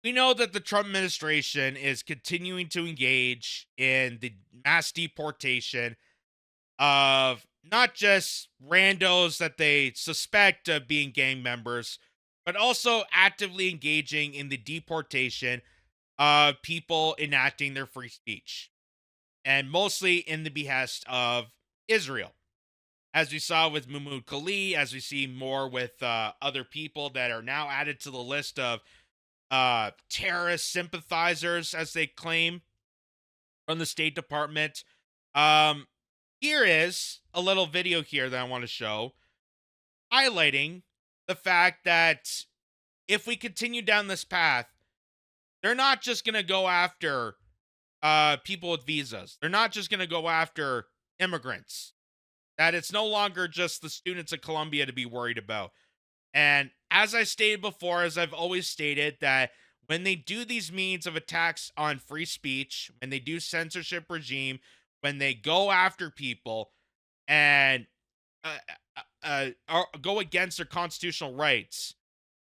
We know that the Trump administration is continuing to engage in the mass deportation of not just randos that they suspect of being gang members, but also actively engaging in the deportation of people enacting their free speech, and mostly in the behest of Israel. As we saw with Mahmoud Kali, as we see more with other people that are now added to the list of terrorist sympathizers, as they claim from the State Department. Um, Here is a little video here that I want to show highlighting the fact that if we continue down this path, they're not just going to go after people with visas. They're not just going to go after immigrants. That it's no longer just the students at Columbia to be worried about. And as I stated before, as I've always stated, that when they do these means of attacks on free speech, when they do censorship regime, when they go after people and go against their constitutional rights,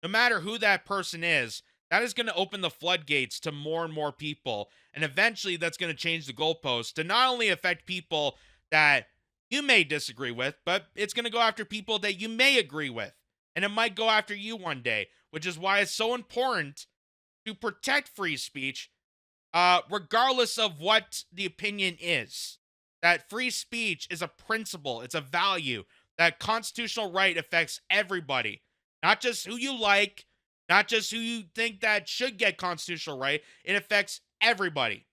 no matter who that person is, that is going to open the floodgates to more and more people. And eventually that's going to change the goalposts to not only affect people that you may disagree with, but it's going to go after people that you may agree with. And it might go after you one day, which is why it's so important to protect free speech, regardless of what the opinion is. That free speech is a principle, it's a value. That constitutional right affects everybody, not just who you like, not just who you think that should get constitutional right. It affects everybody.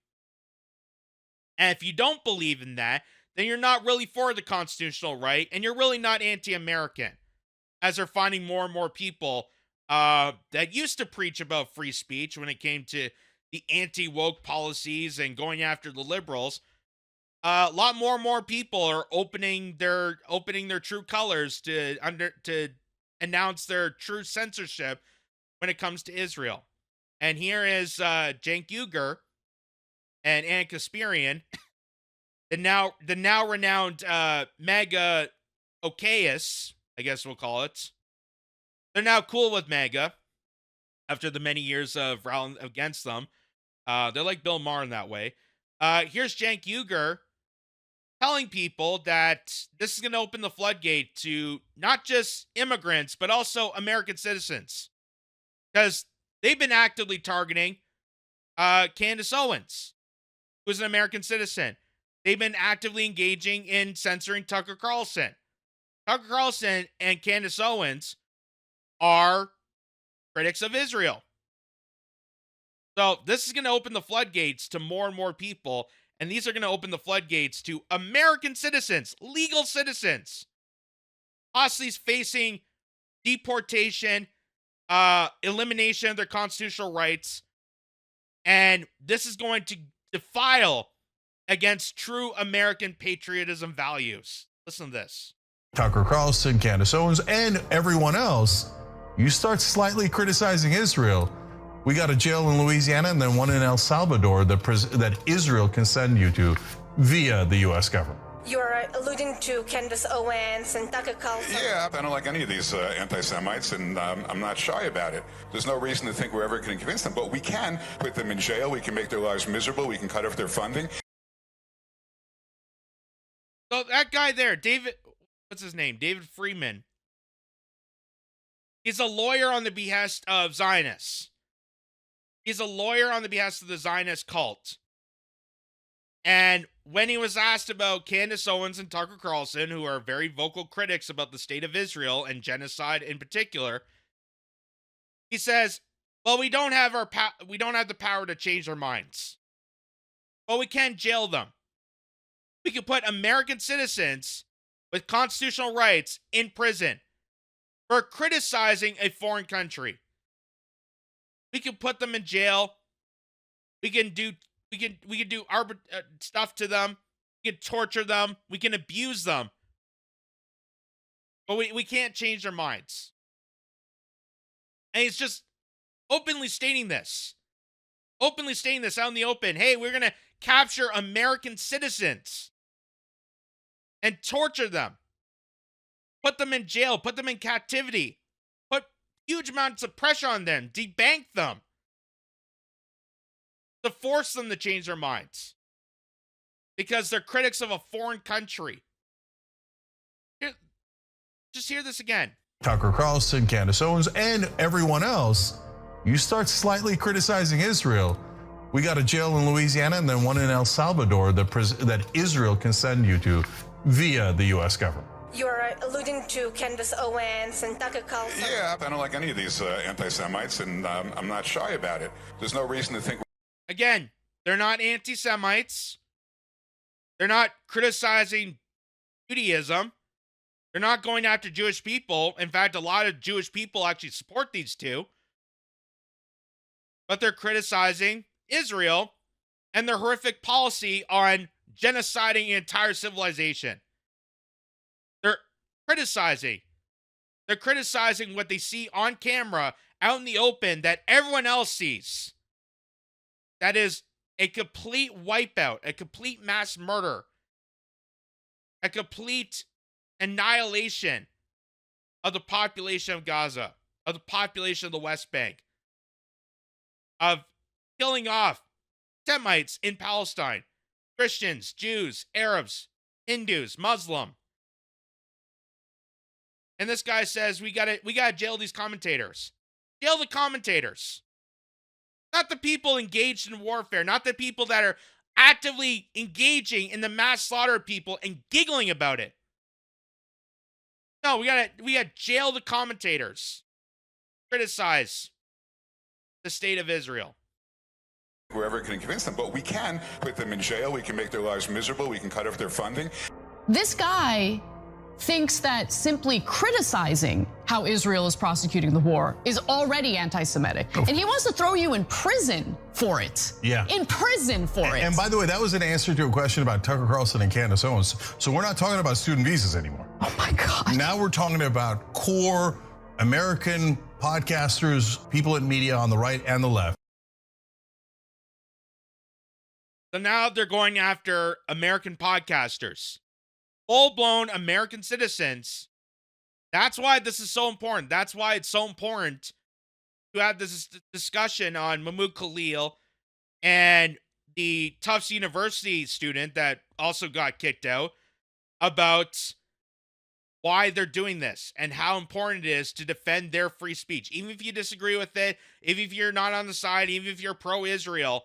And if you don't believe in that, then you're not really for the constitutional right, and you're really not anti-American, as they're finding more and more people that used to preach about free speech when it came to the anti-woke policies and going after the liberals. A lot more and more people are opening their true colors to announce their true censorship when it comes to Israel. And here is Cenk Uygur and Ann Kasparian, the now renowned MAGA okayist, I guess we'll call it. They're now cool with MAGA after the many years of rallying against them. They're like Bill Maher in that way. Here's Cenk Uygur telling people that this is going to open the floodgate to not just immigrants, but also American citizens. Because they've been actively targeting Candace Owens, who's an American citizen. They've been actively engaging in censoring Tucker Carlson. Tucker Carlson and Candace Owens are critics of Israel. So this is going to open the floodgates to more and more people, and these are going to open the floodgates to American citizens, legal citizens, possibly facing deportation, elimination of their constitutional rights, and this is going to defile against true American patriotism values. Listen to this. Tucker Carlson, Candace Owens, and everyone else, you start slightly criticizing Israel. We got a jail in Louisiana and then one in El Salvador that Israel can send you to via the U.S. government. You're alluding to Candace Owens and Tucker Carlson. Yeah, I don't like any of these anti-Semites, and I'm not shy about it. There's no reason to think we're ever going to convince them, but we can put them in jail, we can make their lives miserable, we can cut off their funding. So that guy there, David, what's his name? David Freeman. He's a lawyer on the behest of Zionists. He's a lawyer on the behest of the Zionist cult. And when he was asked about Candace Owens and Tucker Carlson, who are very vocal critics about the state of Israel and genocide in particular, he says, "Well, we don't have the power to change their minds, but we can jail them. We can put American citizens with constitutional rights in prison for criticizing a foreign country. We can put them in jail. We can do stuff to them. We can torture them. We can abuse them. But we can't change their minds." And he's just openly stating this. Openly stating this out in the open. Hey, we're going to capture American citizens and torture them. Put them in jail. Put them in captivity. Put huge amounts of pressure on them. Debank them. to force them to change their minds because they're critics of a foreign country. Just hear this again. Tucker Carlson, Candace Owens, and everyone else, you start slightly criticizing Israel. We got a jail in Louisiana and then one in El Salvador that Israel can send you to via the U.S. government. You are alluding to Candace Owens and Tucker Carlson. Yeah, I don't like any of these anti-Semites, and I'm not shy about it. There's no reason to think. Again, they're not anti-Semites. They're not criticizing Judaism. They're not going after Jewish people. In fact, a lot of Jewish people actually support these two. But they're criticizing Israel and their horrific policy on genociding an entire civilization. They're criticizing. They're criticizing what they see on camera out in the open that everyone else sees. That is a complete wipeout, a complete mass murder, a complete annihilation of the population of Gaza, of the population of the West Bank, of killing off Semites in Palestine, Christians, Jews, Arabs, Hindus, Muslim. And this guy says we gotta jail these commentators. Jail the commentators. Not the people engaged in warfare, not the people that are actively engaging in the mass slaughter of people and giggling about it. No, we gotta jail the commentators. Criticize the state of Israel. We're ever going to convince them, but we can put them in jail. We can make their lives miserable. We can cut off their funding. This guy thinks that simply criticizing how Israel is prosecuting the war is already anti-Semitic. Oh. And he wants to throw you in prison for it. Yeah. In prison for it. And by the way, that was an answer to a question about Tucker Carlson and Candace Owens. So we're not talking about student visas anymore. Oh my God. Now we're talking about core American podcasters, people in media on the right and the left. So now they're going after American podcasters. Full-blown American citizens. That's why this is so important. That's why it's so important to have this discussion on Mahmoud Khalil and the Tufts University student that also got kicked out about why they're doing this and how important it is to defend their free speech. Even if you disagree with it, even if you're not on the side, even if you're pro-Israel,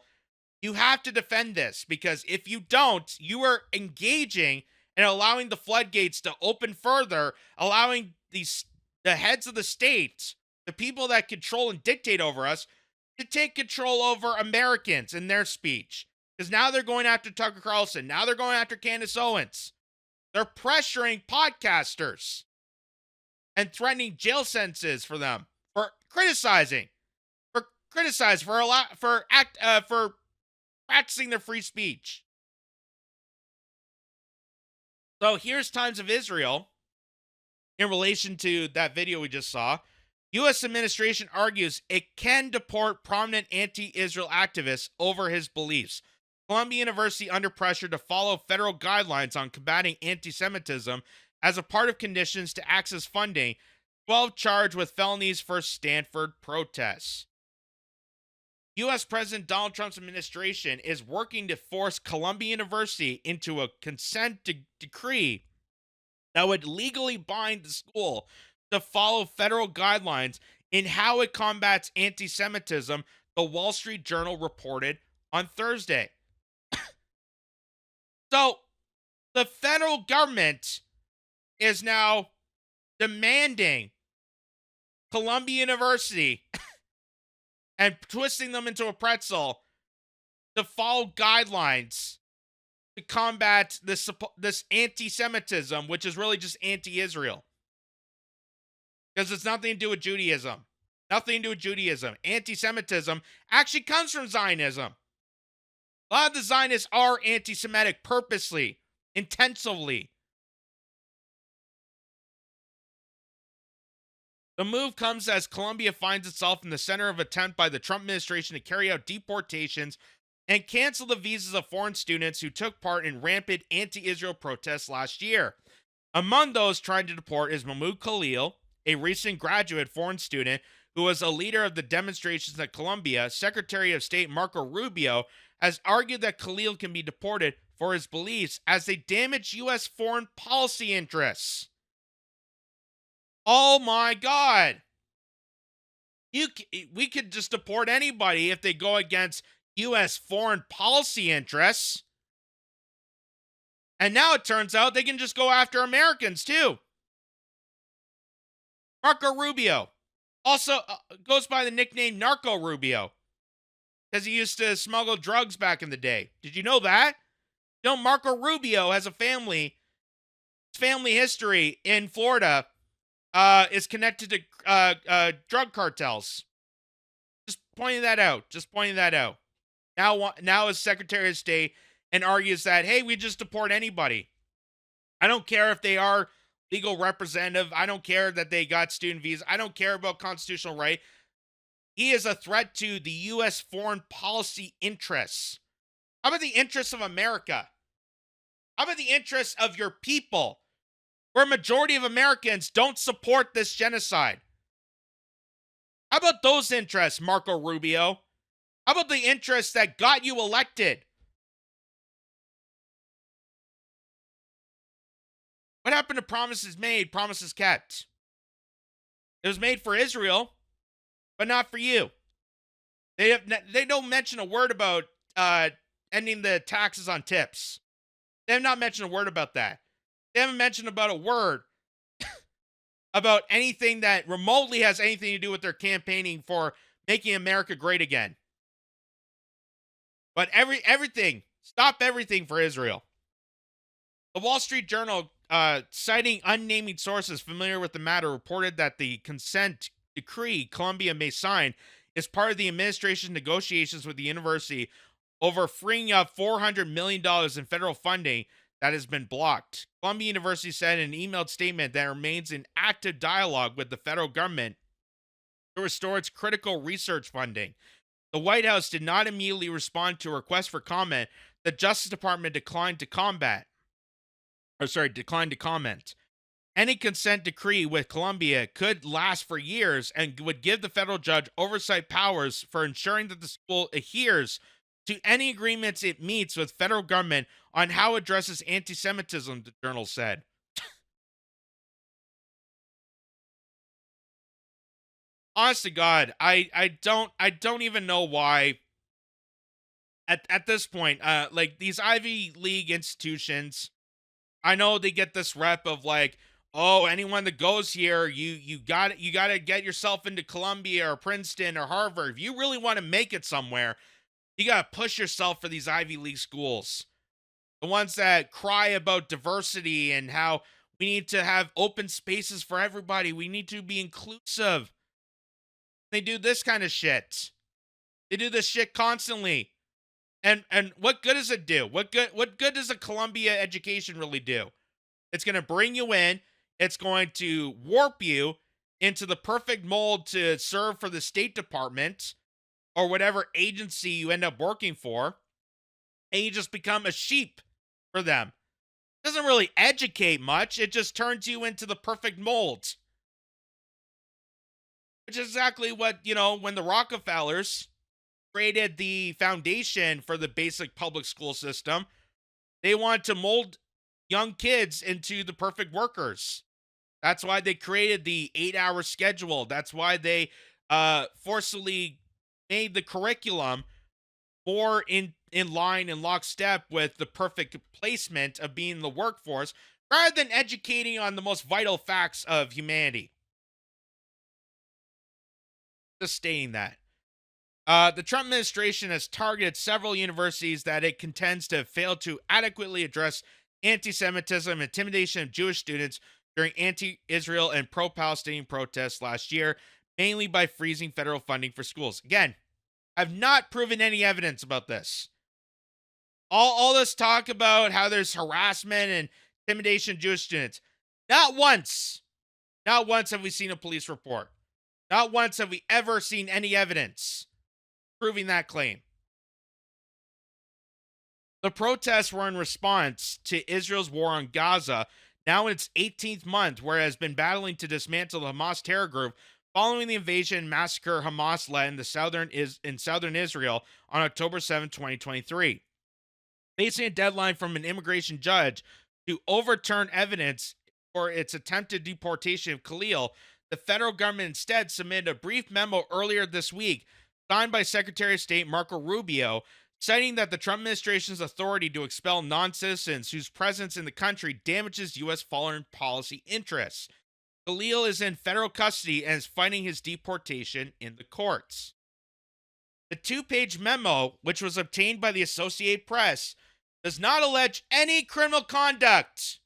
you have to defend this, because if you don't, you are engaging and allowing the floodgates to open further, allowing the heads of the state, the people that control and dictate over us, to take control over Americans and their speech. Because now they're going after Tucker Carlson. Now they're going after Candace Owens. They're pressuring podcasters and threatening jail sentences for them for criticizing, for practicing their free speech. So here's Times of Israel in relation to that video we just saw. U.S. administration argues it can deport prominent anti-Israel activists over his beliefs. Columbia University under pressure to follow federal guidelines on combating anti-Semitism as a part of conditions to access funding. 12 charged with felonies for Stanford protests. U.S. President Donald Trump's administration is working to force Columbia University into a consent decree that would legally bind the school to follow federal guidelines in how it combats anti-Semitism, the Wall Street Journal reported on Thursday. So, the federal government is now demanding Columbia University and twisting them into a pretzel to follow guidelines to combat this anti-Semitism, which is really just anti-Israel. Because it's nothing to do with Judaism. Nothing to do with Judaism. Anti-Semitism actually comes from Zionism. A lot of the Zionists are anti-Semitic purposely, intensively. The move comes as Columbia finds itself in the center of an attempt by the Trump administration to carry out deportations and cancel the visas of foreign students who took part in rampant anti-Israel protests last year. Among those trying to deport is Mahmoud Khalil, a recent graduate foreign student who was a leader of the demonstrations at Colombia, Secretary of State Marco Rubio has argued that Khalil can be deported for his beliefs as they damage U.S. foreign policy interests. Oh my God. We could just deport anybody if they go against U.S. foreign policy interests. And now it turns out they can just go after Americans too. Marco Rubio also goes by the nickname Narco Rubio because he used to smuggle drugs back in the day. Did you know that? You know, Marco Rubio has a family. His family history in Florida is connected to drug cartels. Just pointing that out. Now is Secretary of State and argues that, hey, we just deport anybody. I don't care if they are legal representative. I don't care that they got student visas. I don't care about constitutional right. He is a threat to the U.S. foreign policy interests. How about the interests of America? How about the interests of your people? Where a majority of Americans don't support this genocide. How about those interests, Marco Rubio? How about the interests that got you elected? What happened to promises made, promises kept? It was made for Israel, but not for you. They don't mention a word about ending the taxes on tips. They have not mentioned a word about that. They haven't mentioned about a word about anything that remotely has anything to do with their campaigning for making America great again. But everything, stop everything for Israel. The Wall Street Journal, citing unnamed sources familiar with the matter, reported that the consent decree Columbia may sign is part of the administration's negotiations with the university over freeing up $400 million in federal funding that has been blocked. Columbia University said in an emailed statement that it remains in active dialogue with the federal government to restore its critical research funding. The White House did not immediately respond to a request for comment. The Justice Department declined to comment. Any consent decree with Columbia could last for years and would give the federal judge oversight powers for ensuring that the school adheres to any agreements it meets with federal government on how it addresses anti-Semitism, the journal said. Honest to God, I don't even know why at this point, like these Ivy League institutions, I know they get this rep of like, oh, anyone that goes here, you got to get yourself into Columbia or Princeton or Harvard. If you really want to make it somewhere, you got to push yourself for these Ivy League schools. The ones that cry about diversity and how we need to have open spaces for everybody. We need to be inclusive. They do this kind of shit. They do this shit constantly. And what good does it do? What good does a Columbia education really do? It's going to bring you in. It's going to warp you into the perfect mold to serve for the State Department or whatever agency you end up working for. And you just become a sheep for them. It doesn't really educate much. It just turns you into the perfect mold. Which is exactly what, when the Rockefellers created the foundation for the basic public school system, they want to mold young kids into the perfect workers. That's why they created the 8-hour schedule. That's why they forcibly made the curriculum more in line and lockstep with the perfect placement of being in the workforce, rather than educating on the most vital facts of humanity. Just stating that. The Trump administration has targeted several universities that it contends to have failed to adequately address anti-Semitism, intimidation of Jewish students during anti-Israel and pro-Palestinian protests last year, mainly by freezing federal funding for schools. Again, I've not proven any evidence about this. All this talk about how there's harassment and intimidation of Jewish students. Not once have we seen a police report. Not once have we ever seen any evidence proving that claim. The protests were in response to Israel's war on Gaza, now in its 18th month, where it has been battling to dismantle the Hamas terror group following the invasion and massacre Hamas led in southern Israel on October 7, 2023. Facing a deadline from an immigration judge to overturn evidence for its attempted deportation of Khalil, the federal government instead submitted a brief memo earlier this week, signed by Secretary of State Marco Rubio, citing that the Trump administration's authority to expel non-citizens whose presence in the country damages U.S. foreign policy interests. Khalil is in federal custody and is fighting his deportation in the courts. The two-page memo, which was obtained by the Associated Press, does not allege any criminal conduct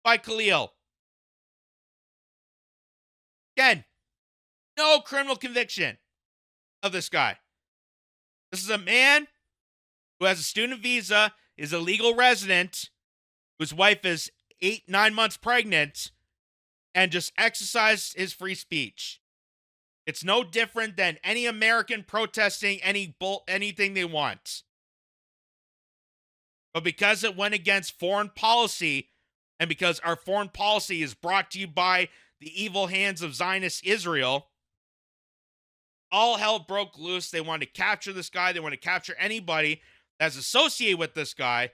by Khalil. Again, no criminal conviction of this guy. This is a man who has a student visa, is a legal resident, whose wife is 9 months pregnant, and just exercised his free speech. It's no different than any American protesting anything they want. But because it went against foreign policy, and because our foreign policy is brought to you by the evil hands of Zionist Israel, all hell broke loose. They wanted to capture this guy. They want to capture anybody that's associated with this guy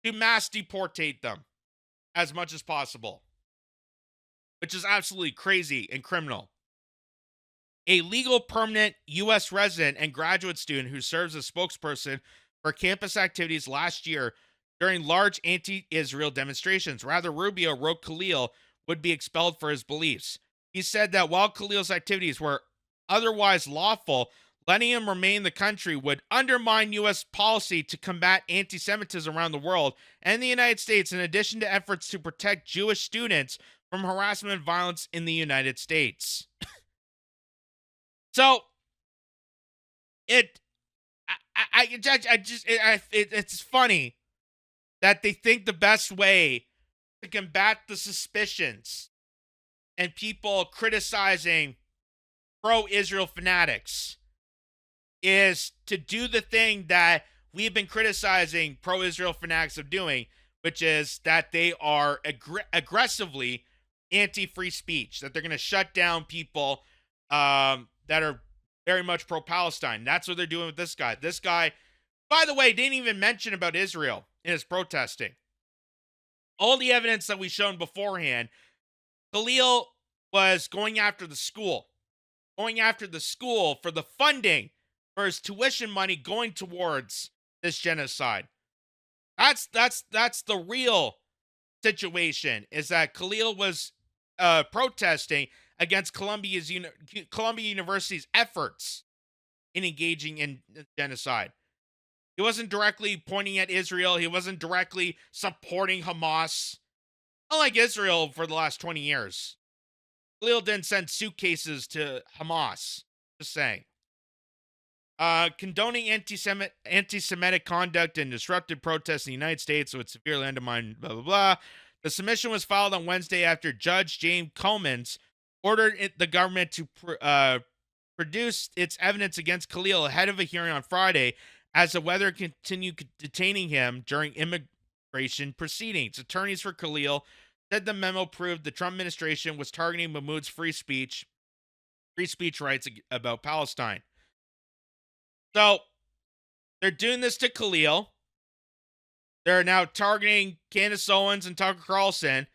to mass deportate them as much as possible, which is absolutely crazy and criminal. A legal permanent U.S. resident and graduate student who serves as spokesperson for campus activities last year during large anti-Israel demonstrations. Rather, Rubio wrote Khalil would be expelled for his beliefs. He said that while Khalil's activities were otherwise lawful, letting him remain in the country would undermine U.S. policy to combat anti-Semitism around the world and the United States, in addition to efforts to protect Jewish students from harassment and violence in the United States. So, it's funny that they think the best way to combat the suspicions and people criticizing pro-Israel fanatics is to do the thing that we've been criticizing pro-Israel fanatics of doing, which is that they are aggressively anti-free speech, that they're going to shut down people that are very much pro-Palestine. That's what they're doing with this guy. This guy, by the way, didn't even mention about Israel in his protesting. All the evidence that we've shown beforehand, Khalil was going after the school for the funding for his tuition money going towards this genocide. That's the real situation, is that Khalil was protesting against Columbia University's efforts in engaging in genocide. He wasn't directly pointing at Israel. He wasn't directly supporting Hamas. Unlike Israel for the last 20 years. Khalil didn't send suitcases to Hamas. Just saying. Condoning anti-Semitic conduct and disrupted protests in the United States would severely undermine blah, blah, blah. The submission was filed on Wednesday after Judge James Comins ordered the government to produce its evidence against Khalil ahead of a hearing on Friday, as the weather continued detaining him during immigration proceedings. Attorneys for Khalil said the memo proved the Trump administration was targeting Mahmoud's free speech rights about Palestine. So, they're doing this to Khalil. They're now targeting Candace Owens and Tucker Carlson.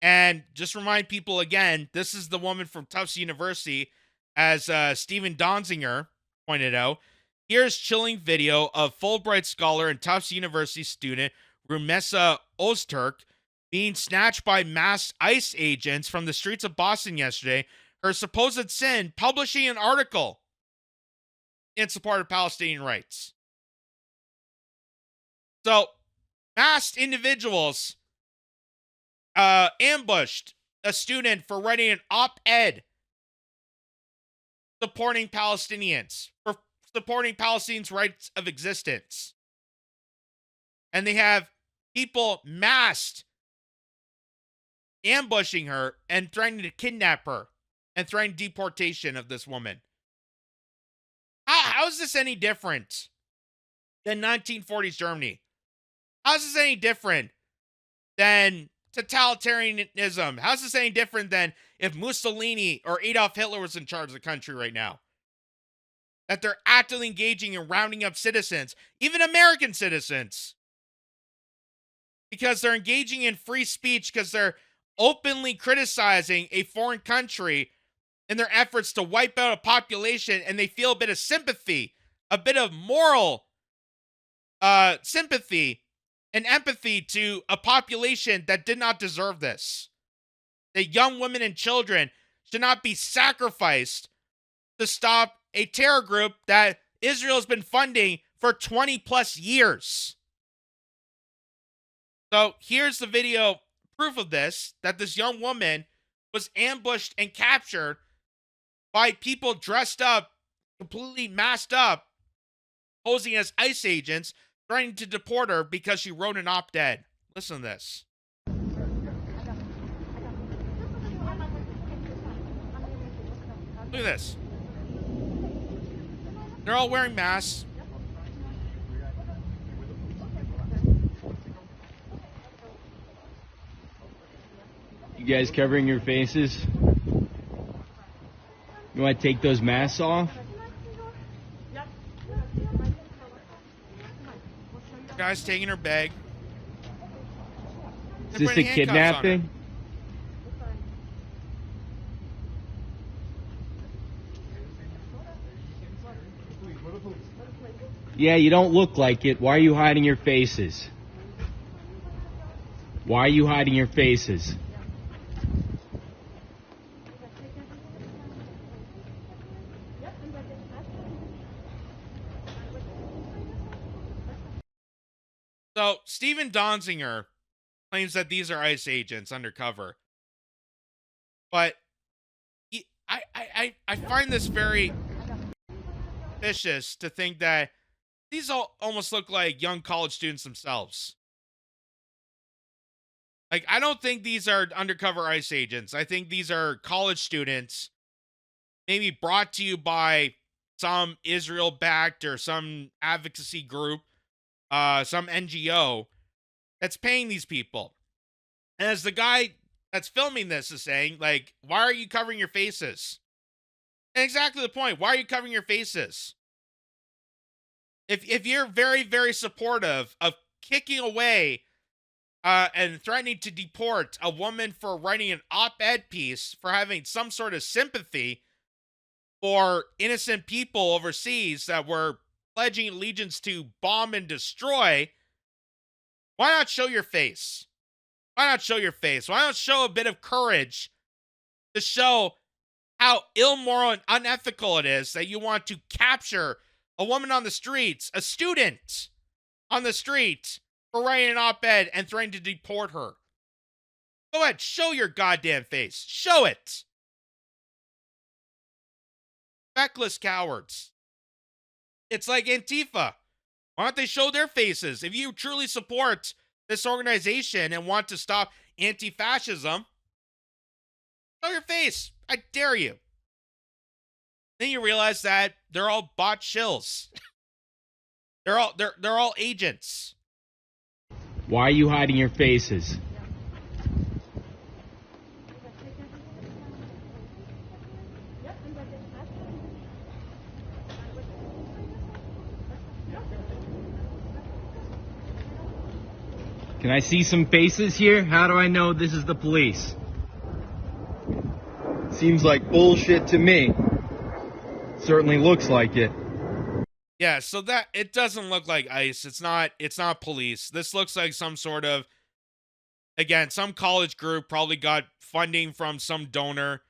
And just remind people again, this is the woman from Tufts University, as Stephen Donziger pointed out. Here's chilling video of Fulbright scholar and Tufts University student Rumesa Ozturk being snatched by masked ICE agents from the streets of Boston yesterday. Her supposed sin: publishing an article in support of Palestinian rights. So, masked individuals ambushed a student for writing an op-ed supporting Palestinians, for supporting Palestinians' rights of existence. And they have people masked ambushing her and threatening to kidnap her and threatening deportation of this woman. How is this any different than 1940s Germany? How is this any different than totalitarianism? How's this any different than if Mussolini or Adolf Hitler was in charge of the country right now? That they're actively engaging in rounding up citizens, even American citizens, because they're engaging in free speech, because they're openly criticizing a foreign country in their efforts to wipe out a population, and they feel a bit of sympathy, a bit of moral sympathy and empathy to a population that did not deserve this. That young women and children should not be sacrificed to stop a terror group that Israel has been funding for 20 plus years. So here's the video proof of this, that this young woman was ambushed and captured by people dressed up, completely masked up, posing as ICE agents, trying to deport her because she wrote an op-ed. Listen to this. Look at this. They're all wearing masks. You guys covering your faces? You want to take those masks off? Guy's taking her bag. Is this a kidnapping? Yeah, you don't look like it. Why are you hiding your faces? Why are you hiding your faces? So, Steven Donziger claims that these are ICE agents undercover. But I find this very vicious to think that these all almost look like young college students themselves. Like, I don't think these are undercover ICE agents. I think these are college students, maybe brought to you by some Israel-backed or some advocacy group, some NGO that's paying these people. And as the guy that's filming this is saying, like, why are you covering your faces? And exactly the point. Why are you covering your faces? If you're very, very supportive of kicking away and threatening to deport a woman for writing an op-ed piece, for having some sort of sympathy for innocent people overseas that were pledging allegiance to bomb and destroy, why not show your face? Why not show your face? Why not show a bit of courage to show how immoral and unethical it is that you want to capture a woman on the streets, a student on the street, for writing an op-ed and threatening to deport her? Go ahead, show your goddamn face. Show it. Feckless cowards. It's like Antifa. Why don't they show their faces? If you truly support this organization and want to stop anti-fascism, show your face. I dare you. Then you realize that they're all bot shills. they're all agents. Why are you hiding your faces? Can I see some faces here? How do I know this is the police? Seems like bullshit to me. Certainly looks like it. Yeah, so that it doesn't look like ICE. It's not police. This looks like some sort of, again, some college group probably got funding from some donor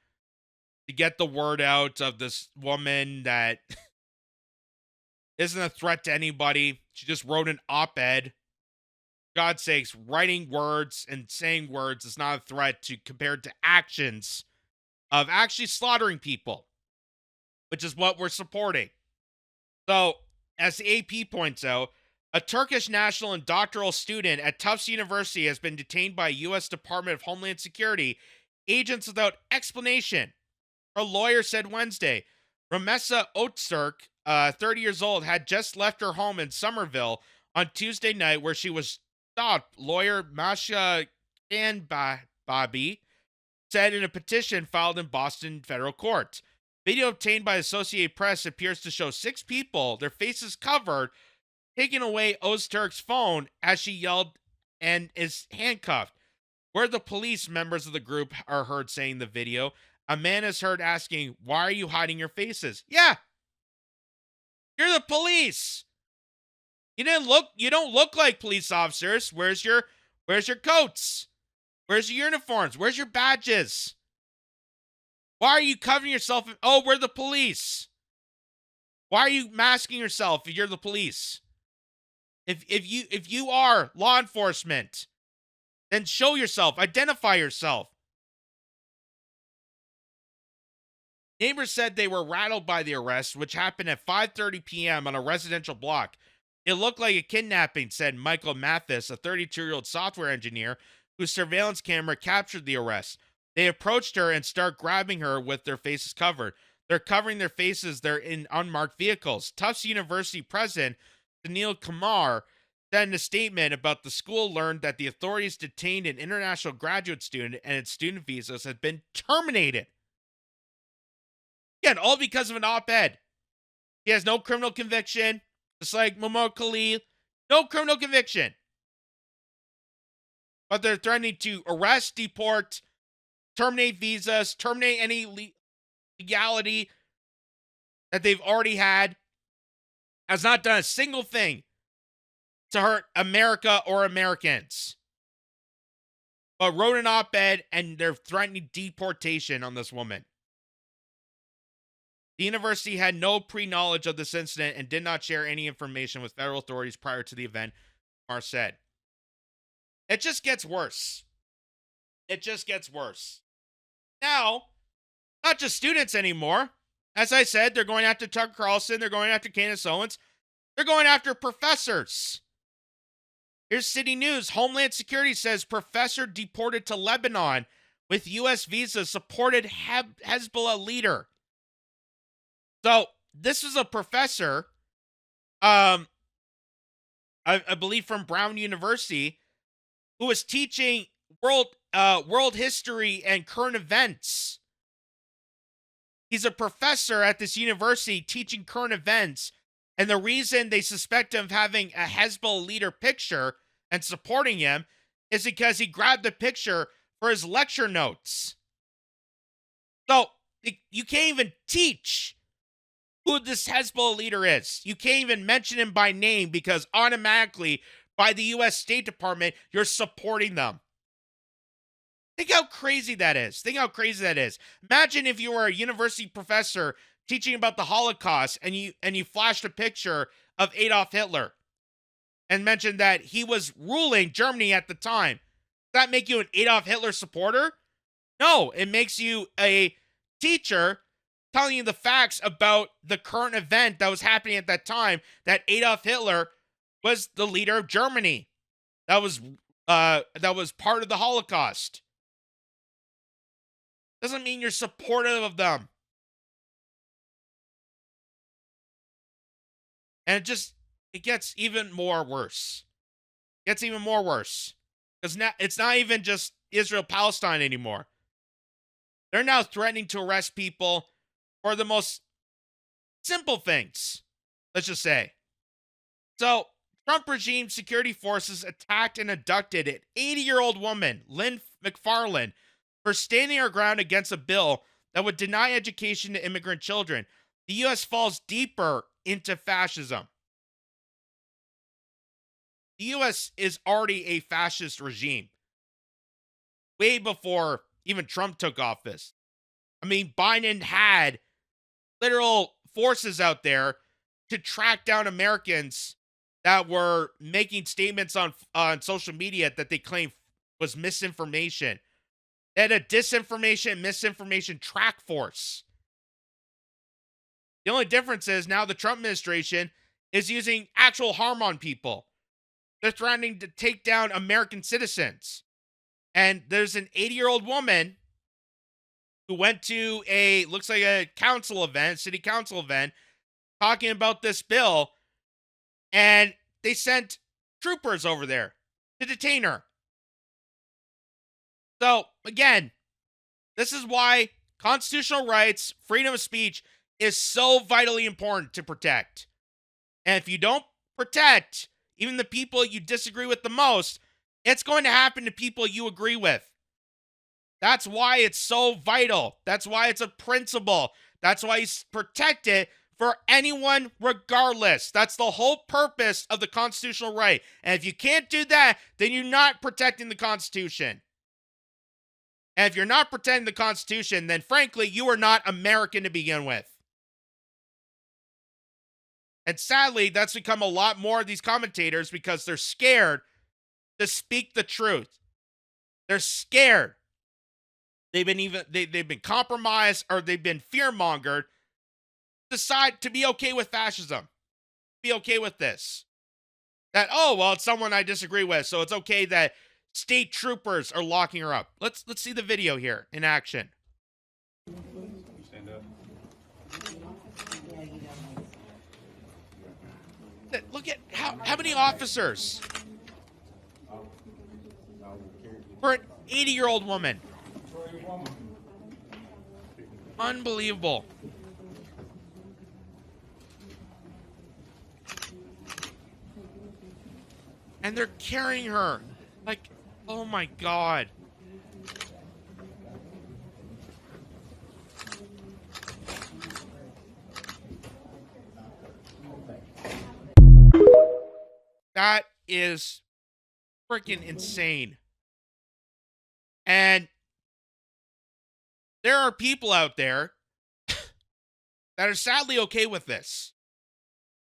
to get the word out of this woman that isn't a threat to anybody. She just wrote an op-ed. God's sakes, writing words and saying words is not a threat to compared to actions of actually slaughtering people, which is what we're supporting. So, as the AP points out, a Turkish national and doctoral student at Tufts University has been detained by U.S. Department of Homeland Security agents without explanation. Her lawyer said Wednesday. Ramessa Öztürk, 30 years old, had just left her home in Somerville on Tuesday night, where she was stopped. Lawyer Masha Dan Bobby said in a petition filed in Boston federal court. Video obtained by Associated Press appears to show 6 people, their faces covered, taking away Ozturk's phone as she yelled and is handcuffed. Where the police, members of the group are heard saying the video. A man is heard asking, "Why are you hiding your faces?" Yeah, you're the police. You don't look like police officers. Where's your coats? Where's your uniforms? Where's your badges? Why are you covering yourself? Oh, we're the police. Why are you masking yourself if you're the police? If you are law enforcement, then show yourself, identify yourself. Neighbors said they were rattled by the arrest, which happened at 5:30 p.m. on a residential block. It looked like a kidnapping, said Michael Mathis, a 32-year-old software engineer whose surveillance camera captured the arrest. They approached her and start grabbing her with their faces covered. They're covering their faces. They're in unmarked vehicles. Tufts University president Sunil Kumar said in a statement about the school learned that the authorities detained an international graduate student and its student visas had been terminated. Again, all because of an op-ed. He has no criminal conviction, just like Muammar Khalil. No criminal conviction. But they're threatening to arrest, deport, terminate visas, terminate any legality that they've already had. Has not done a single thing to hurt America or Americans. But wrote an op-ed and they're threatening deportation on this woman. The university had no pre-knowledge of this incident and did not share any information with federal authorities prior to the event, Marr said. It just gets worse. It just gets worse. Now, not just students anymore. As I said, they're going after Tucker Carlson. They're going after Candace Owens. They're going after professors. Here's City News. Homeland Security says professor deported to Lebanon with U.S. visa supported Hezbollah leader. So this is a professor, I believe from Brown University, who was teaching world history and current events. He's a professor at this university teaching current events, and the reason they suspect him of having a Hezbollah leader picture and supporting him is because he grabbed the picture for his lecture notes. So you can't even teach who this Hezbollah leader is. You can't even mention him by name because automatically, by the U.S. State Department, you're supporting them. Think how crazy that is. Think how crazy that is. Imagine if you were a university professor teaching about the Holocaust and you flashed a picture of Adolf Hitler and mentioned that he was ruling Germany at the time. Does that make you an Adolf Hitler supporter? No, it makes you a teacher telling you the facts about the current event that was happening at that time, that Adolf Hitler was the leader of Germany. That was part of the Holocaust. Doesn't mean you're supportive of them. And it gets even more worse. It gets even more worse. Because now it's not even just Israel-Palestine anymore. They're now threatening to arrest people for the most simple things, let's just say. So, Trump regime security forces attacked and abducted an 80-year-old woman, Lynn McFarland, for standing her ground against a bill that would deny education to immigrant children. The U.S. falls deeper into fascism. The U.S. is already a fascist regime. Way before even Trump took office. I mean, Biden had literal forces out there to track down Americans that were making statements on social media that they claim was misinformation. They had a disinformation, misinformation track force. The only difference is now the Trump administration is using actual harm on people. They're threatening to take down American citizens. And there's an 80-year-old woman who went to looks like a city council event, talking about this bill, and they sent troopers over there to detain her. So, again, this is why constitutional rights, freedom of speech is so vitally important to protect. And if you don't protect even the people you disagree with the most, it's going to happen to people you agree with. That's why it's so vital. That's why it's a principle. That's why you protect it for anyone regardless. That's the whole purpose of the constitutional right. And if you can't do that, then you're not protecting the Constitution. And if you're not protecting the Constitution, then frankly, you are not American to begin with. And sadly, that's become a lot more of these commentators because they're scared to speak the truth. They're scared. They've been compromised, or they've been fear-mongered. Decide to be okay with fascism. Be okay with this. That, oh, well, it's someone I disagree with, so it's okay that state troopers are locking her up. Let's see the video here in action. Stand up. Look at how many officers for an 80-year-old woman. Unbelievable. And they're carrying her. Like, oh my God. That is freaking insane. And there are people out there that are sadly okay with this.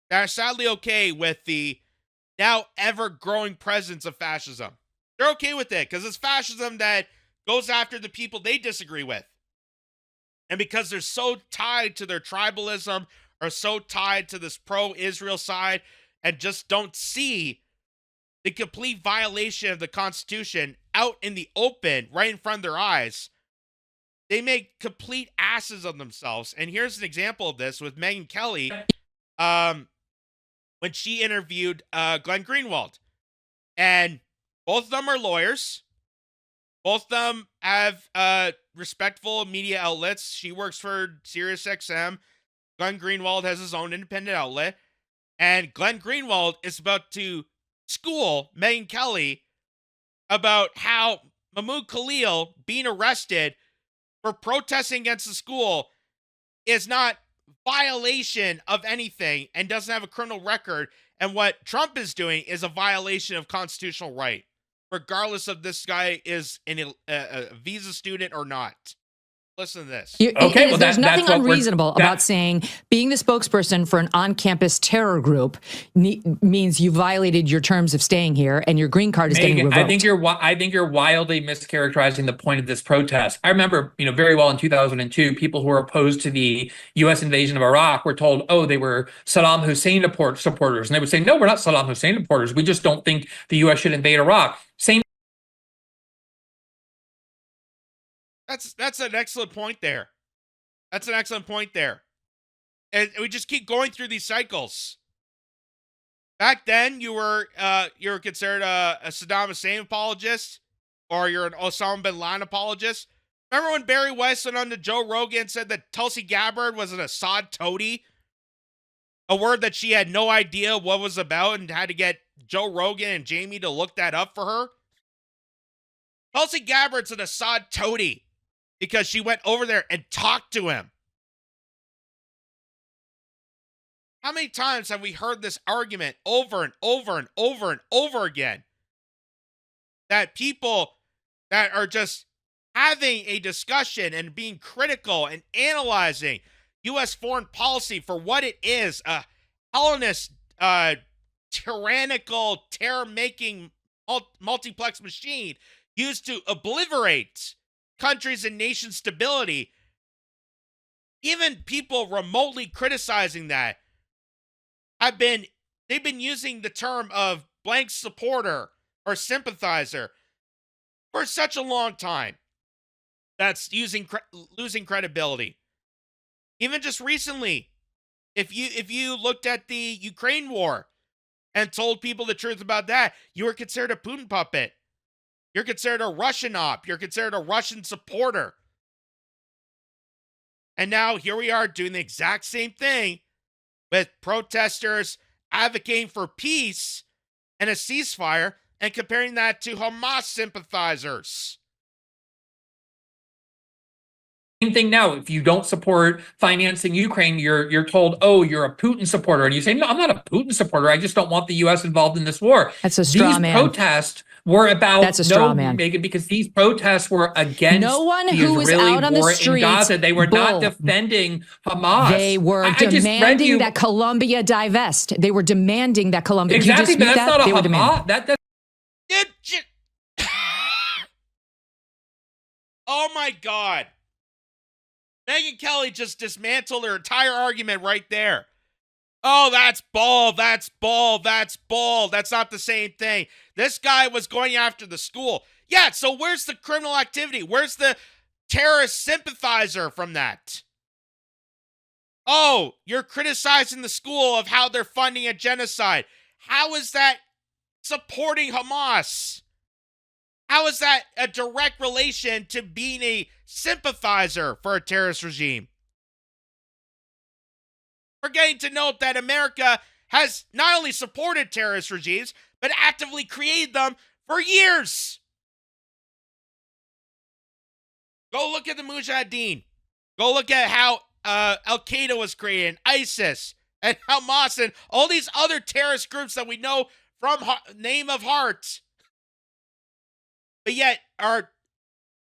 That are sadly okay with the now ever-growing presence of fascism. They're okay with it because it's fascism that goes after the people they disagree with. And because they're so tied to their tribalism or so tied to this pro-Israel side and just don't see the complete violation of the Constitution out in the open, right in front of their eyes, they make complete asses of themselves. And here's an example of this with Megyn Kelly when she interviewed Glenn Greenwald. And both of them are lawyers. Both of them have respectful media outlets. She works for SiriusXM. Glenn Greenwald has his own independent outlet. And Glenn Greenwald is about to school Megyn Kelly about how Mahmoud Khalil being arrested for protesting against the school is not violation of anything and doesn't have a criminal record. And what Trump is doing is a violation of constitutional right, regardless of this guy is a visa student or not. Listen to this. Okay, well, there's nothing unreasonable about saying being the spokesperson for an on-campus terror group means you violated your terms of staying here and your green card is getting revoked. I think you're wildly mischaracterizing the point of this protest. I remember, very well in 2002, people who were opposed to the U.S. invasion of Iraq were told, oh, they were Saddam Hussein supporters, and they would say, no, we're not Saddam Hussein supporters. We just don't think the U.S. should invade Iraq. Same. That's an excellent point there. That's an excellent point there. And we just keep going through these cycles. Back then, you were considered a Saddam Hussein apologist, or you're an Osama bin Laden apologist. Remember when Barry Weiss went on to Joe Rogan and said that Tulsi Gabbard was an Assad toady? A word that she had no idea what was about and had to get Joe Rogan and Jamie to look that up for her? Tulsi Gabbard's an Assad toady because she went over there and talked to him. How many times have we heard this argument over and over and over and over again? That people that are just having a discussion and being critical and analyzing U.S. foreign policy for what it is, a Hellenist, tyrannical, terror-making multiplex machine used to obliterate countries and nation stability. Even people remotely criticizing that they've been using the term of blank supporter or sympathizer for such a long time. That's losing credibility. Even just recently, if you looked at the Ukraine war and told people the truth about that, you were considered a Putin puppet. You're considered a Russian op. You're considered a Russian supporter. And now here we are doing the exact same thing with protesters advocating for peace and a ceasefire and comparing that to Hamas sympathizers. Same thing now. If you don't support financing Ukraine, you're told, oh, you're a Putin supporter. And you say, no, I'm not a Putin supporter. I just don't want the U.S. involved in this war. That's a straw These man. protests were about That's a straw man. Megan, because these protests were against no one the who was Israeli out on the war in streets. Gaza. They were not defending Hamas. They were demanding that Colombia divest. They were demanding that Colombia. Exactly, but that's not a they Hamas. That Oh my God. Megyn Kelly just dismantled her entire argument right there. Oh, that's bald. That's bald. That's bald. That's not the same thing. This guy was going after the school. Yeah, so where's the criminal activity? Where's the terrorist sympathizer from that? Oh, you're criticizing the school of how they're funding a genocide. How is that supporting Hamas? How is that a direct relation to being a sympathizer for a terrorist regime? Forgetting to note that America has not only supported terrorist regimes, but actively created them for years. Go look at the Mujahideen. Go look at how Al-Qaeda was created, and ISIS, and Hamas, and all these other terrorist groups that we know from name of heart, but yet are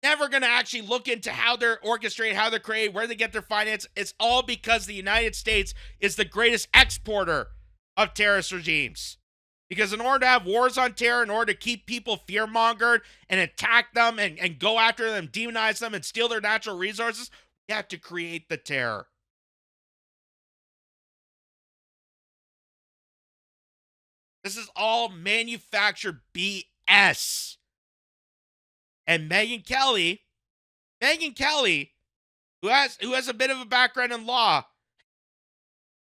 never going to actually look into how they're orchestrated, how they're created, where they get their finance. It's all because the United States is the greatest exporter of terrorist regimes. Because in order to have wars on terror, in order to keep people fear-mongered and attack them and go after them, demonize them, and steal their natural resources, we have to create the terror. This is all manufactured BS. And Megyn Kelly, who has a bit of a background in law,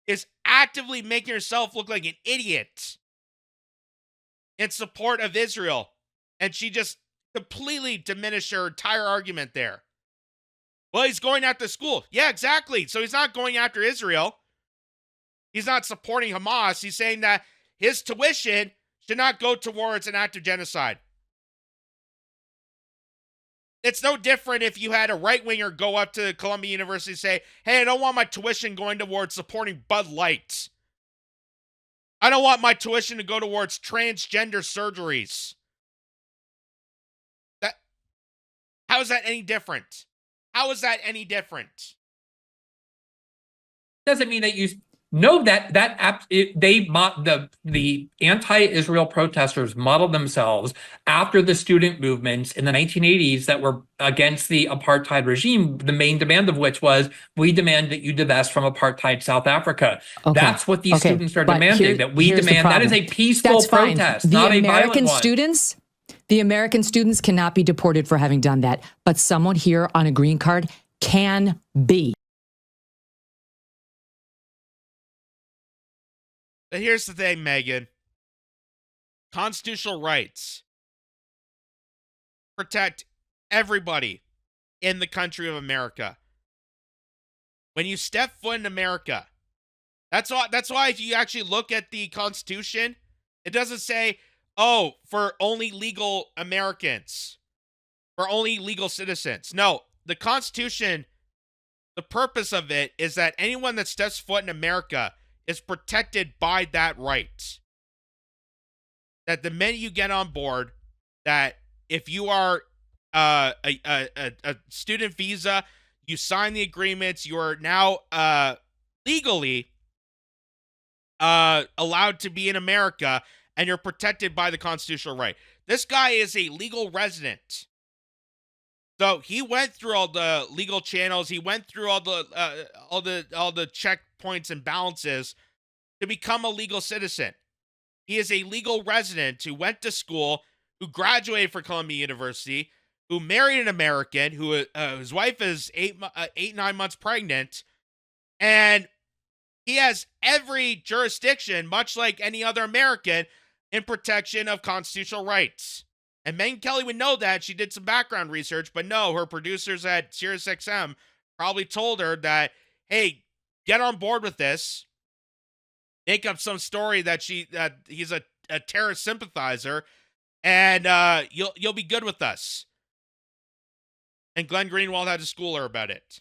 is actively making herself look like an idiot in support of Israel. And she just completely diminished her entire argument there. Well, he's going after school. Yeah, exactly. So he's not going after Israel. He's not supporting Hamas. He's saying that his tuition should not go towards an act of genocide. It's no different if you had a right-winger go up to Columbia University and say, hey, I don't want my tuition going towards supporting Bud Light. I don't want my tuition to go towards transgender surgeries. How is that any different? How is that any different? doesn't mean that you know that the anti-Israel protesters modeled themselves after the student movements in the 1980s that were against the apartheid regime, the main demand of which was, we demand that you divest from apartheid South Africa. Okay. That's what these students are demanding, that we demand. That is a peaceful protest, not a violent one. The American students cannot be deported for having done that, but someone here on a green card can be. But here's the thing, Megan. Constitutional rights protect everybody in the country of America. When you step foot in America, that's why if you actually look at the Constitution, it doesn't say, oh, for only legal Americans, for only legal citizens. No, the Constitution, the purpose of it is that anyone that steps foot in America is protected by that right. That the minute you get on board, that if you are a student visa, you sign the agreements, you are now legally allowed to be in America, and you're protected by the constitutional right. This guy is a legal resident. So he went through all the legal channels. He went through all the checkpoints and balances to become a legal citizen. He is a legal resident who went to school, who graduated from Columbia University, who married an American, who his wife is 9 months pregnant, and he has every jurisdiction, much like any other American, in protection of constitutional rights And Megyn Kelly would know that. She did some background research, but no, her producers at SiriusXM probably told her that, hey, get on board with this. Make up some story that he's a terrorist sympathizer, and you'll be good with us. And Glenn Greenwald had to school her about it.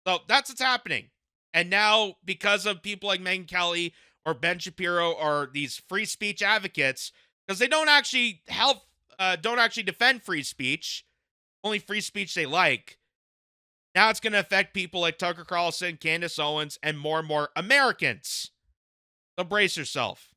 So that's what's happening. And now, because of people like Megyn Kelly or Ben Shapiro or these free speech advocates, because they don't actually defend free speech, only free speech they like. Now it's going to affect people like Tucker Carlson, Candace Owens, and more Americans. So brace yourself.